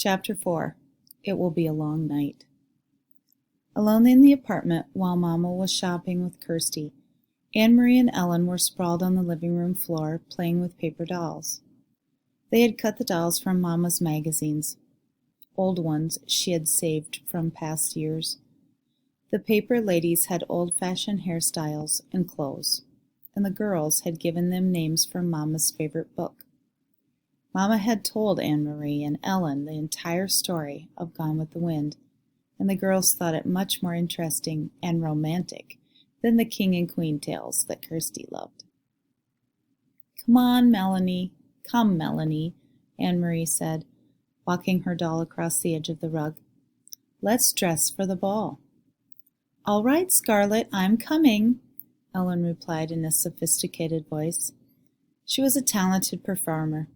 Chapter 4. It Will Be a Long Night. Alone in the apartment while Mama was shopping with Kirsty, Anne-Marie and Ellen were sprawled on the living room floor playing with paper dolls. They had cut the dolls from Mama's magazines, old ones she had saved from past years. The paper ladies had old-fashioned hairstyles and clothes, and the girls had given them names from Mama's favorite book. Mama had told Anne-Marie and Ellen the entire story of Gone with the Wind, and the girls thought it much more interesting and romantic than the King and Queen tales that Kirsty loved. "Come on, Melanie. Come, Melanie," Anne-Marie said, walking her doll across the edge of the rug. "Let's dress for the ball." "All right, Scarlett, I'm coming," Ellen replied in a sophisticated voice. She was a talented performer.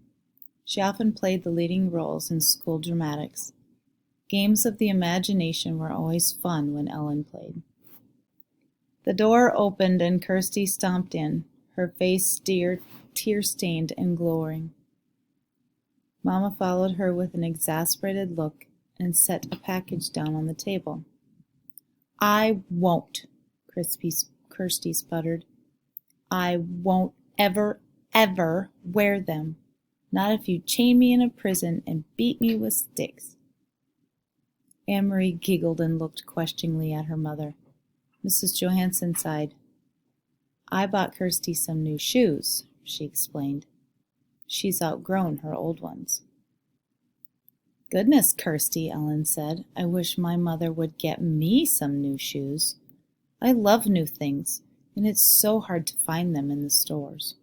She often played the leading roles in school dramatics. Games of the imagination were always fun when Ellen played. The door opened and Kirsty stomped in, her face tear-stained and glowing. Mama followed her with an exasperated look and set a package down on the table. "I won't," Kirsty sputtered. "I won't ever wear them. Not if you chain me in a prison and beat me with sticks." Anne-Marie giggled and looked questioningly at her mother. Mrs. Johansson sighed. "I bought Kirsty some new shoes," she explained. "She's outgrown her old ones." "Goodness, Kirsty," Ellen said. "I wish my mother would get me some new shoes. I love new things, and it's so hard to find them in the stores."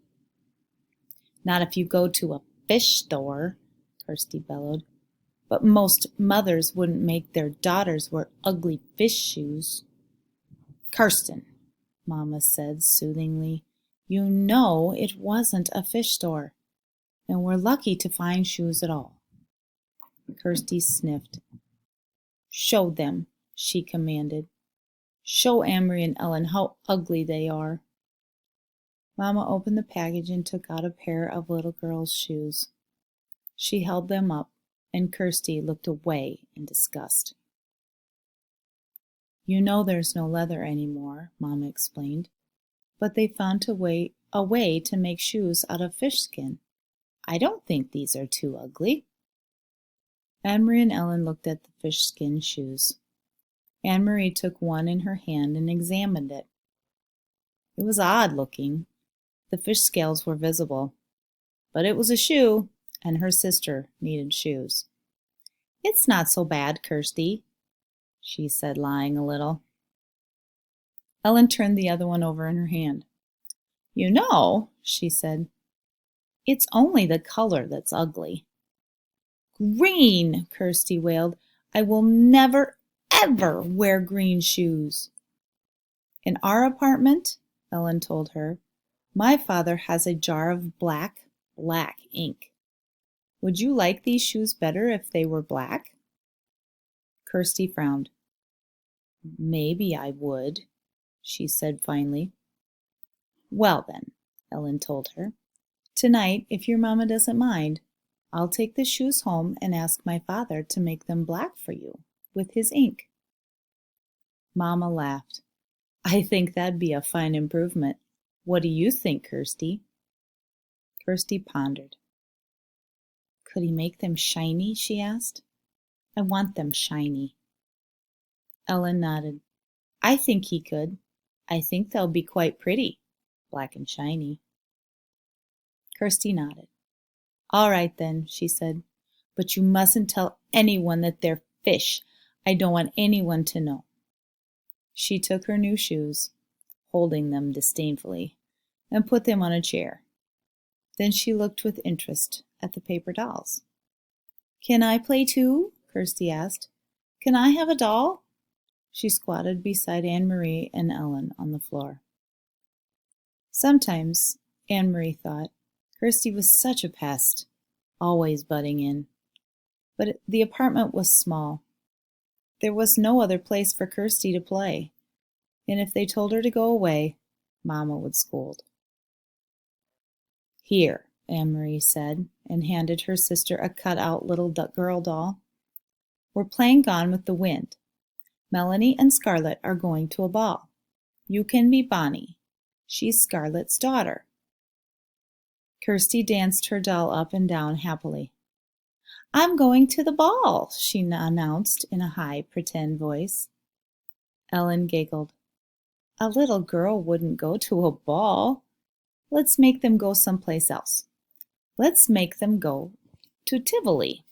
"Not if you go to a fish store," Kirsty bellowed. "But most mothers wouldn't make their daughters wear ugly fish shoes." "Kirsten," Mama said soothingly, "you know it wasn't a fish store, and we're lucky to find shoes at all." Kirsty sniffed. "Show them," she commanded. "Show Anne-Marie and Ellen how ugly they are." Mama opened the package and took out a pair of little girl's shoes. She held them up, and Kirsty looked away in disgust. "You know there's no leather anymore," Mama explained, "but they found a way to make shoes out of fish skin. I don't think these are too ugly." Anne-Marie and Ellen looked at the fish skin shoes. Anne-Marie took one in her hand and examined it. It was odd looking. The fish scales were visible. But it was a shoe, and her sister needed shoes. "It's not so bad, Kirsty," she said, lying a little. Ellen turned the other one over in her hand. "You know," she said, "it's only the color that's ugly." "Green!" Kirsty wailed. "I will never, ever wear green shoes." "In our apartment," Ellen told her, "my father has a jar of black ink. Would you like these shoes better if they were black?" Kirsty frowned. "Maybe I would," she said finally. "Well then," Ellen told her, "tonight, if your mama doesn't mind, I'll take the shoes home and ask my father to make them black for you, with his ink." Mama laughed. "I think that'd be a fine improvement. What do you think, Kirsty?" Kirsty pondered. "Could he make them shiny?" she asked. "I want them shiny." Ellen nodded. "I think he could. I think they'll be quite pretty, black and shiny." Kirsty nodded. "All right then," she said, "but you mustn't tell anyone that they're fish. I don't want anyone to know." She took her new shoes, holding them disdainfully, and put them on a chair. Then she looked with interest at the paper dolls. "Can I play too?" Kirsty asked. "Can I have a doll?" She squatted beside Anne-Marie and Ellen on the floor. Sometimes, Anne-Marie thought, Kirsty was such a pest, always butting in. But the apartment was small. There was no other place for Kirsty to play, and if they told her to go away, Mama would scold. "Here," Anne-Marie said, and handed her sister a cut-out little girl doll. We're playing Gone with the Wind. Melanie and Scarlett are going to a ball. You can be Bonnie. She's Scarlett's daughter." Kirsty danced her doll up and down happily. "I'm going to the ball," she announced in a high, pretend voice. Ellen giggled. "A little girl wouldn't go to a ball. Let's make them go someplace else. Let's make them go to Tivoli."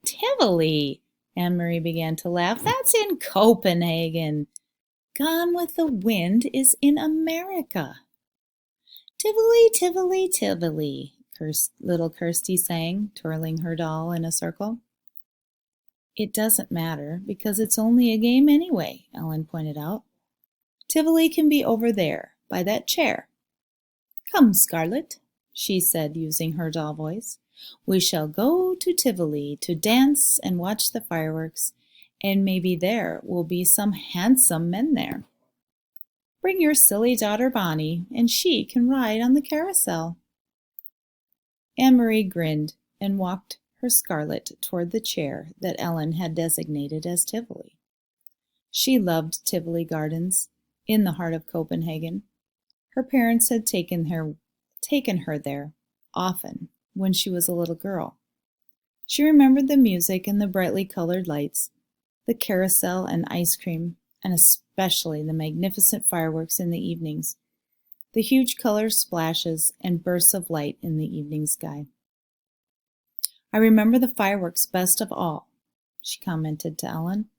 "Tivoli!" Anne-Marie began to laugh. "That's in Copenhagen. Gone with the Wind is in America." "Tivoli, Tivoli, Tivoli," little Kirsty sang, twirling her doll in a circle. "It doesn't matter, because it's only a game anyway," Ellen pointed out. "Tivoli can be over there, by that chair. Come, Scarlett," she said, using her doll voice. "We shall go to Tivoli to dance and watch the fireworks, and maybe there will be some handsome men there. Bring your silly daughter Bonnie, and she can ride on the carousel." Anne-Marie grinned and walked her Scarlett toward the chair that Ellen had designated as Tivoli. She loved Tivoli Gardens, in the heart of Copenhagen. Her parents had taken her there often when she was a little girl. She remembered the music and the brightly colored lights, the carousel and ice cream, and especially the magnificent fireworks in the evenings, the huge color splashes and bursts of light in the evening sky. "I remember the fireworks best of all," she commented to Ellen.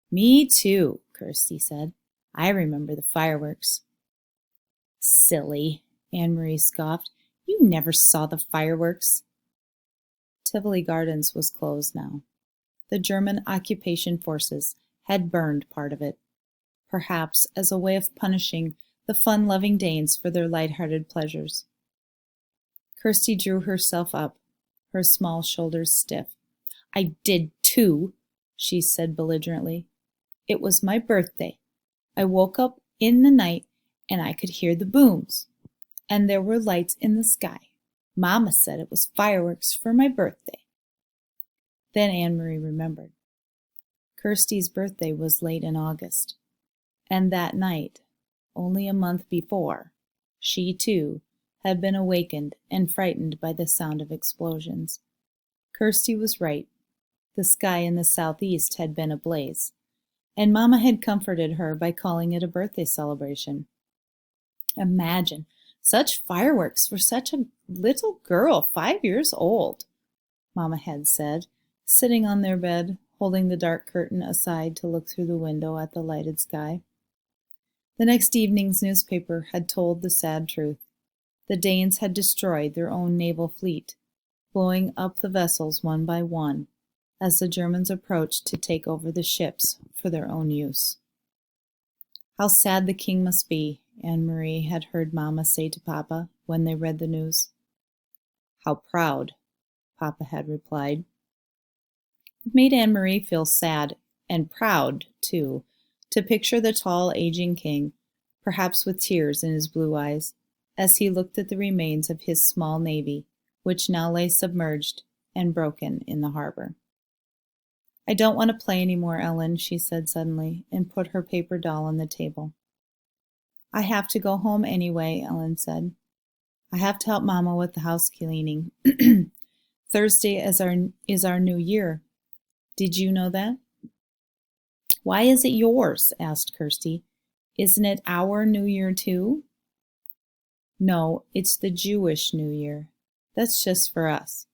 "Me too," Kirsty said. "I remember the fireworks." "Silly," Anne-Marie scoffed. "You never saw the fireworks." Tivoli Gardens was closed now. The German occupation forces had burned part of it, perhaps as a way of punishing the fun-loving Danes for their light-hearted pleasures. Kirsty drew herself up, her small shoulders stiff. "I did too," she said belligerently. "It was my birthday. I woke up in the night and I could hear the booms, and there were lights in the sky. Mama said it was fireworks for my birthday." Then Anne-Marie remembered. Kirsty's birthday was late in August, and that night, only a month before, she too had been awakened and frightened by the sound of explosions. Kirsty was right. The sky in the southeast had been ablaze, and Mama had comforted her by calling it a birthday celebration. Imagine such fireworks for such a little girl, 5 years old, Mama had said, sitting on their bed, holding the dark curtain aside to look through the window at the lighted sky. The next evening's newspaper had told the sad truth. The Danes had destroyed their own naval fleet, blowing up the vessels one by one as the Germans approached to take over the ships for their own use. "How sad the king must be," Anne-Marie had heard Mama say to Papa when they read the news. "How proud," Papa had replied. It made Anne-Marie feel sad and proud, too, to picture the tall, aging king, perhaps with tears in his blue eyes, as he looked at the remains of his small navy, which now lay submerged and broken in the harbor. "I don't want to play any more, Ellen," she said suddenly, and put her paper doll on the table. "I have to go home anyway," Ellen said. "I have to help Mama with the house cleaning. Thursday is our new year. Did you know that?" "Why is it yours?" asked Kirsty. "Isn't it our New Year too?" "No, it's the Jewish New Year. That's just for us.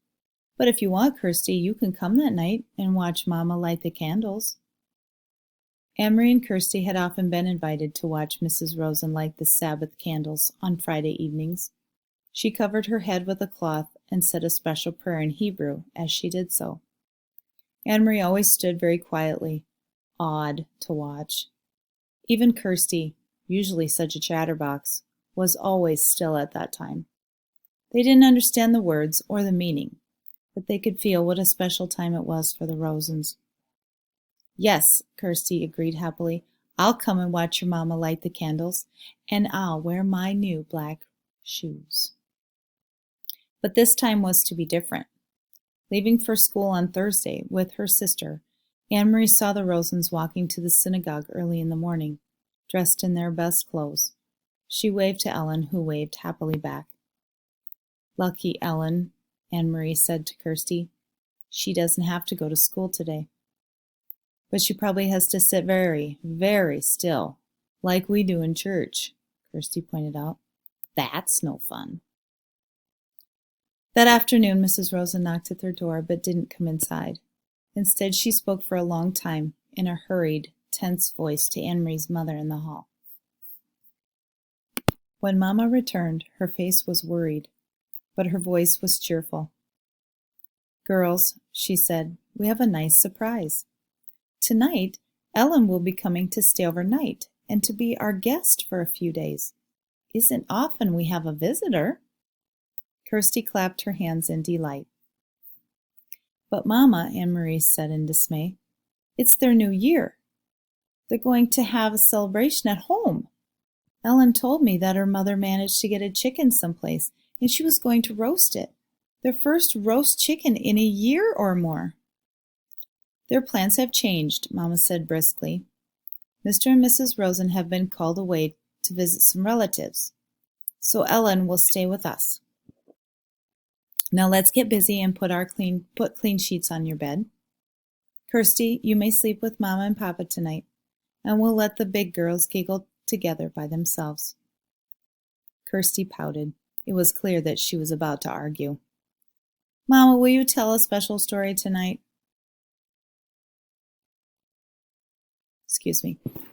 But if you want, Kirsty, you can come that night and watch Mama light the candles." Anne-Marie and Kirsty had often been invited to watch Mrs. Rosen light the Sabbath candles on Friday evenings. She covered her head with a cloth and said a special prayer in Hebrew as she did so. Anne-Marie always stood very quietly, awed to watch. Even Kirsty, usually such a chatterbox, was always still at that time. They didn't understand the words or the meaning, but they could feel what a special time it was for the Rosens. "Yes," Kirsty agreed happily. "I'll come and watch your Mama light the candles, and I'll wear my new black shoes." But this time was to be different. Leaving for school on Thursday with her sister, Anne-Marie saw the Rosens walking to the synagogue early in the morning, dressed in their best clothes. She waved to Ellen, who waved happily back. "Lucky Ellen," Anne-Marie said to Kirsty. "She doesn't have to go to school today." "But she probably has to sit very, very still, like we do in church," Kirsty pointed out. "That's no fun." That afternoon, Mrs. Rosen knocked at their door, but didn't come inside. Instead, she spoke for a long time, in a hurried, tense voice to Anne-Marie's mother in the hall. When Mama returned, her face was worried, but her voice was cheerful. "Girls," she said, "we have a nice surprise. Tonight, Ellen will be coming to stay overnight and to be our guest for a few days. Isn't often we have a visitor." Kirsty clapped her hands in delight. "But Mama," Anne-Marie said in dismay, "it's their new year. They're going to have a celebration at home. Ellen told me that her mother managed to get a chicken someplace, and she was going to roast it. Their first roast chicken in a year or more." "Their plans have changed," Mama said briskly. "Mr. and Mrs. Rosen have been called away to visit some relatives, so Ellen will stay with us. Now let's get busy and put clean sheets on your bed. Kirsty, you may sleep with Mama and Papa tonight, and we'll let the big girls giggle together by themselves." Kirsty pouted. It was clear that she was about to argue. "Mama, will you tell a special story tonight?"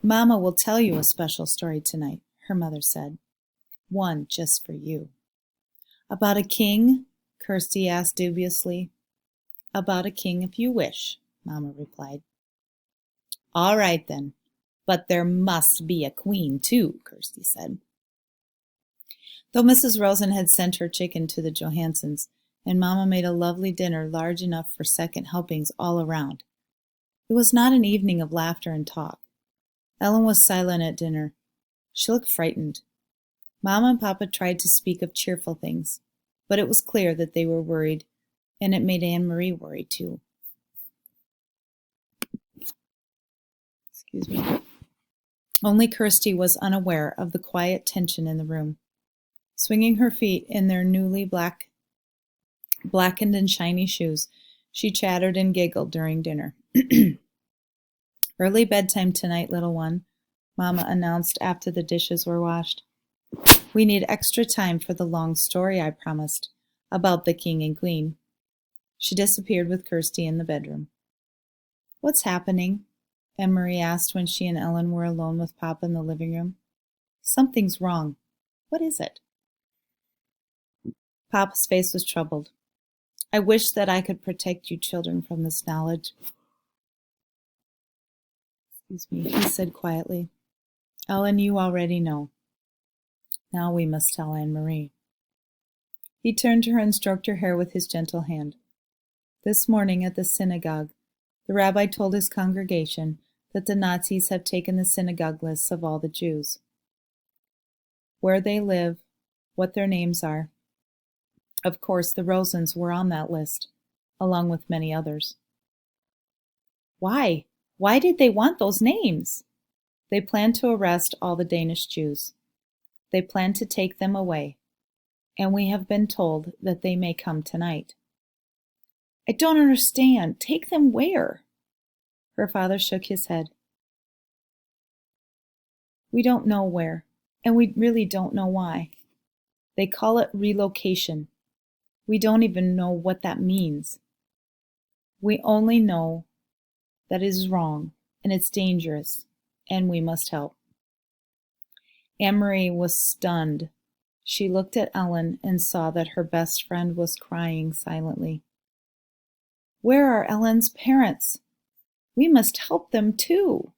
"Mama will tell you a special story tonight," her mother said. "One just for you." "About a king?" Kirsty asked dubiously. "About a king if you wish," Mama replied. "All right then, but there must be a queen too," Kirsty said. Though Mrs. Rosen had sent her chicken to the Johansons, and Mama made a lovely dinner large enough for second helpings all around, it was not an evening of laughter and talk. Ellen was silent at dinner. She looked frightened. Mama and Papa tried to speak of cheerful things, but it was clear that they were worried, and it made Anne-Marie worry too. Only Kirsty was unaware of the quiet tension in the room. Swinging her feet in their newly blackened and shiny shoes, she chattered and giggled during dinner. "Early bedtime tonight, little one," Mama announced after the dishes were washed. "We need extra time for the long story I promised, about the king and queen." She disappeared with Kirsty in the bedroom. "What's happening?" Anne-Marie asked when she and Ellen were alone with Papa in the living room. "Something's wrong. What is it?" Papa's face was troubled. "I wish that I could protect you children from this knowledge," he said quietly. "Ellen, you already know. Now we must tell Anne-Marie." He turned to her and stroked her hair with his gentle hand. "This morning at the synagogue, the rabbi told his congregation that the Nazis have taken the synagogue lists of all the Jews. Where they live, what their names are. Of course, the Rosens were on that list, along with many others." "Why? Why did they want those names?" "They plan to arrest all the Danish Jews. They plan to take them away, and we have been told that they may come tonight." "I don't understand. Take them where?" Her father shook his head. "We don't know where, and we really don't know why. They call it relocation. We don't even know what that means. We only know that it is wrong, and it's dangerous, and we must help." Anne-Marie was stunned. She looked at Ellen and saw that her best friend was crying silently. "Where are Ellen's parents? We must help them too."